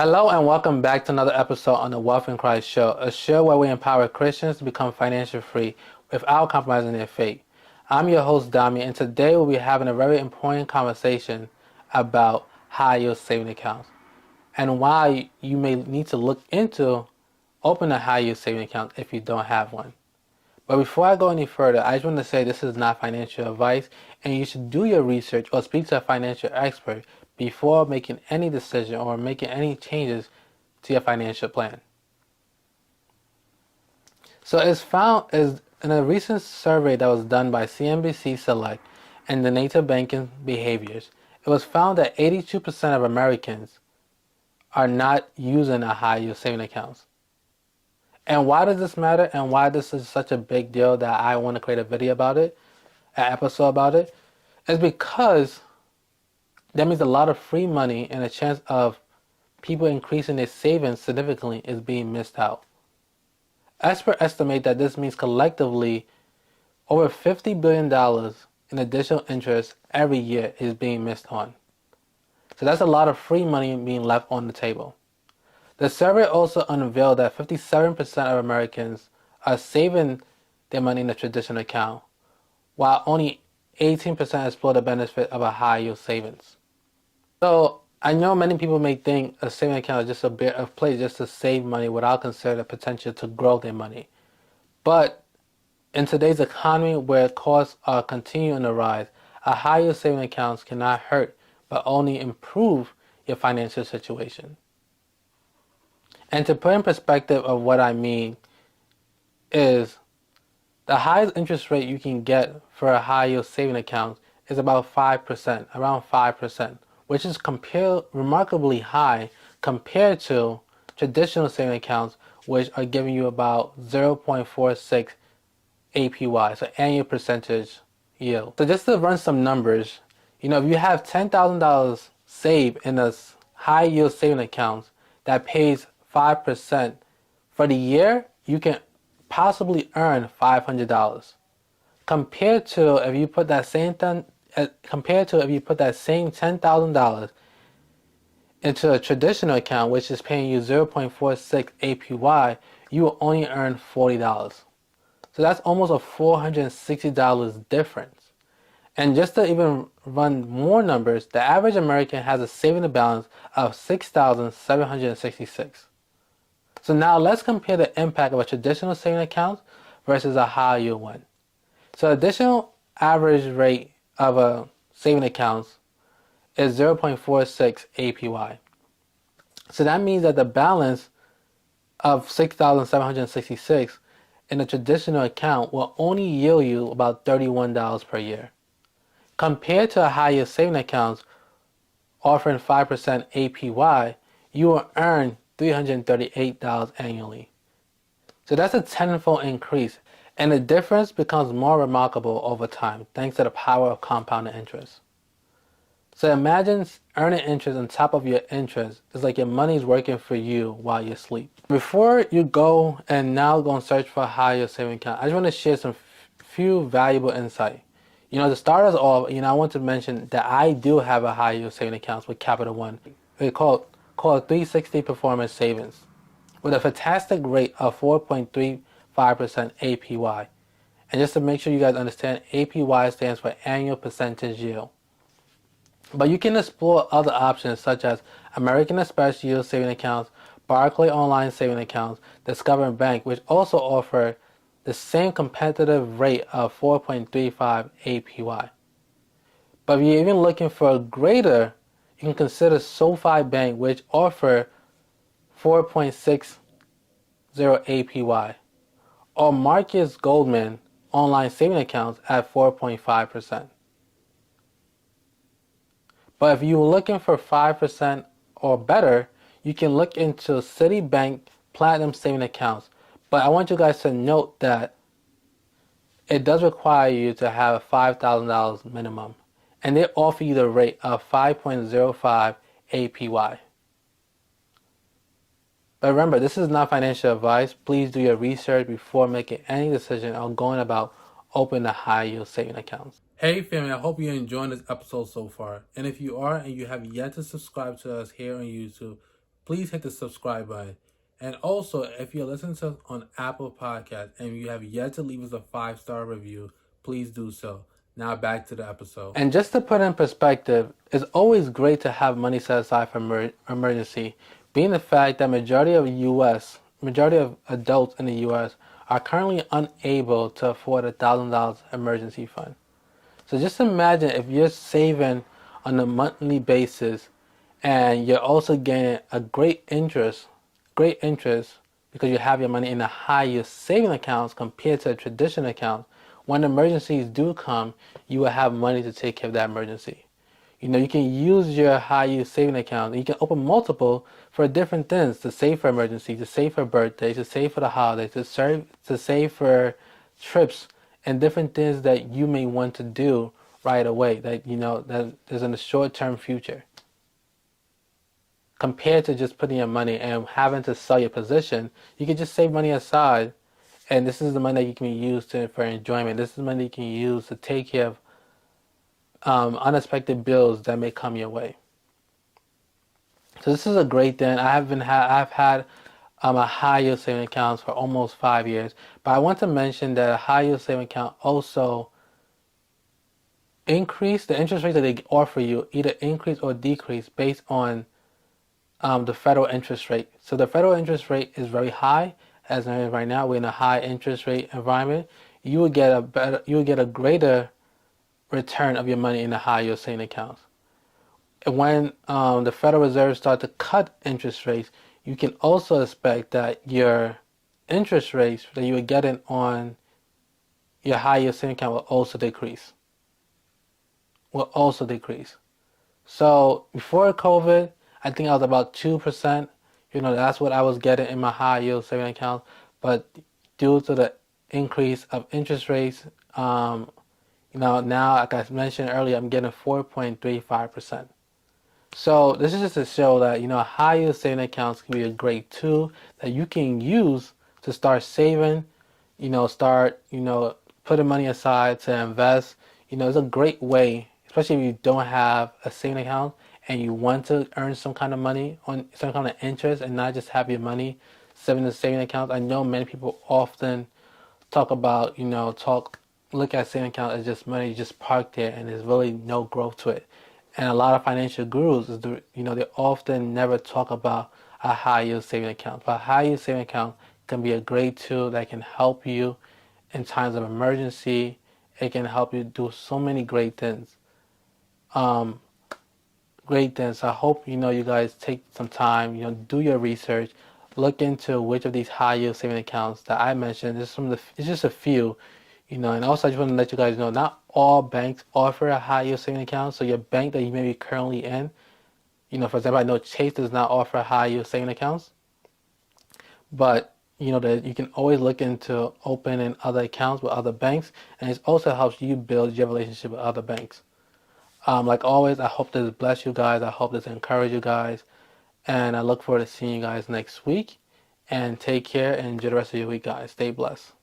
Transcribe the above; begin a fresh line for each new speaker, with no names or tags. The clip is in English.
Hello and welcome back to another episode on the Wealth in Christ Show, a show where we empower Christians to become financially free without compromising their faith. I'm your host, Dami, and today we'll be having a very important conversation about high yield saving accounts and why you may need to look into open a high yield saving account if you don't have one. But before I go any further, I just want to say this is not financial advice, and you should do your research or speak to a financial expert before making any decision or making any changes to your financial plan. So it's found is in a recent survey that was done by CNBC Select and the Native Banking Behaviors, it was found that 82% of Americans are not using a high yield saving accounts. And why does this matter and why this is such a big deal that I want to create a video about it, an episode about it, is because that means a lot of free money and a chance of people increasing their savings significantly is being missed out. Experts estimate that this means collectively over $50 billion in additional interest every year is being missed on. So that's a lot of free money being left on the table. The survey also unveiled that 57% of Americans are saving their money in a traditional account, while only 18% explore the benefit of a high yield savings. So I know many people may think a saving account is just a bit of place just to save money without considering the potential to grow their money. But in today's economy where costs are continuing to rise, a high yield saving accounts cannot hurt but only improve your financial situation. And to put in perspective of what I mean is the highest interest rate you can get for a high yield saving account is about 5%, around 5%, which is remarkably high compared to traditional saving accounts, which are giving you about 0.46 APY, so annual percentage yield. So just to run some numbers, if you have $10,000 saved in a high yield saving account that pays 5% for the year, you can possibly earn $500. Compared to if you put that same $10,000 into a traditional account, which is paying you 0.46 APY, you will only earn $40. So that's almost a $460 difference. And just to even run more numbers, the average American has a savings balance of $6,766. So now let's compare the impact of a traditional saving account versus a high yield one. So additional average rate of a saving account is 0.46 APY. So that means that the balance of 6,766 in a traditional account will only yield you about $31 per year. Compared to a high yield saving account offering 5% APY, you will earn $338 annually. So that's a tenfold increase, and the difference becomes more remarkable over time thanks to the power of compounded interest. So imagine earning interest on top of your interest is like your money's working for you while you sleep. Before you go and search for a higher saving account, I just want to share some few valuable insight. To start us off, I want to mention that I do have a high yield saving account with Capital One. They called 360 Performance Savings with a fantastic rate of 4.35% APY. And just to make sure you guys understand, APY stands for annual percentage yield. But you can explore other options such as American Express yield saving accounts, Barclays online saving accounts, Discover Bank, which also offer the same competitive rate of 4.35 APY. But if you're even looking for a greater, you can consider SoFi Bank, which offer 4.60 APY, or Marcus Goldman online saving accounts at 4.5%. But if you're looking for 5% or better, you can look into Citibank Platinum saving accounts. But I want you guys to note that it does require you to have $5,000 minimum, and they offer you the rate of 5.05 APY. But remember, this is not financial advice. Please do your research before making any decision on going about opening a high yield saving accounts. Hey family, I hope you're enjoying this episode so far. And if you are and you have yet to subscribe to us here on YouTube, please hit the subscribe button. And also, if you're listening to us on Apple Podcast and you have yet to leave us a 5-star review, please do so. Now back to the episode. And just to put in perspective, it's always great to have money set aside for emergency, being the fact that majority of adults in the U.S. are currently unable to afford $1,000 emergency fund. So just imagine if you're saving on a monthly basis and you're also getting a great interest because you have your money in a high yield saving accounts compared to a traditional account. When emergencies do come, you will have money to take care of that emergency. You can use your high yield saving account. You can open multiple for different things: to save for emergencies, to save for birthdays, to save for the holidays, to save for trips and different things that you may want to do right away that that is in the short-term future. Compared to just putting your money and having to sell your position, you can just save money aside, and this is the money that you can use for enjoyment. This is the money you can use to take care of unexpected bills that may come your way. So this is a great thing. I've had a high yield saving account for almost 5 years, but I want to mention that a high yield saving account also increase the interest rate that they offer you, either increase or decrease based on the federal interest rate. So the federal interest rate is very high, as right now we're in a high interest rate environment. You would get a greater return of your money in the high yield saving accounts. And when the Federal Reserve start to cut interest rates, you can also expect that your interest rates that you were getting on your high yield saving account will also decrease. So before COVID, I think I was about 2%. That's what I was getting in my high yield saving account. But due to the increase of interest rates, now, like I mentioned earlier, I'm getting 4.35%. So this is just to show that, high yield saving accounts can be a great tool that you can use to start saving, putting money aside to invest. It's a great way, especially if you don't have a saving account and you want to earn some kind of money on some kind of interest and not just have your money sitting in the saving account. I know many people often talk about, look at saving account as just money just parked there and there's really no growth to it. And a lot of financial gurus, they often never talk about a high yield saving account. But a high yield saving account can be a great tool that can help you in times of emergency. It can help you do so many great things. I hope you guys take some time, do your research, look into which of these high yield saving accounts that I mentioned. It's just a few, and also I just want to let you guys know not all banks offer a high yield saving account. So your bank that you may be currently in, for example, I know Chase does not offer high yield saving accounts, but that you can always look into opening other accounts with other banks, and it also helps you build your relationship with other banks. Like always, I hope this bless you guys. I hope this encourage you guys. And I look forward to seeing you guys next week. And take care and enjoy the rest of your week, guys. Stay blessed.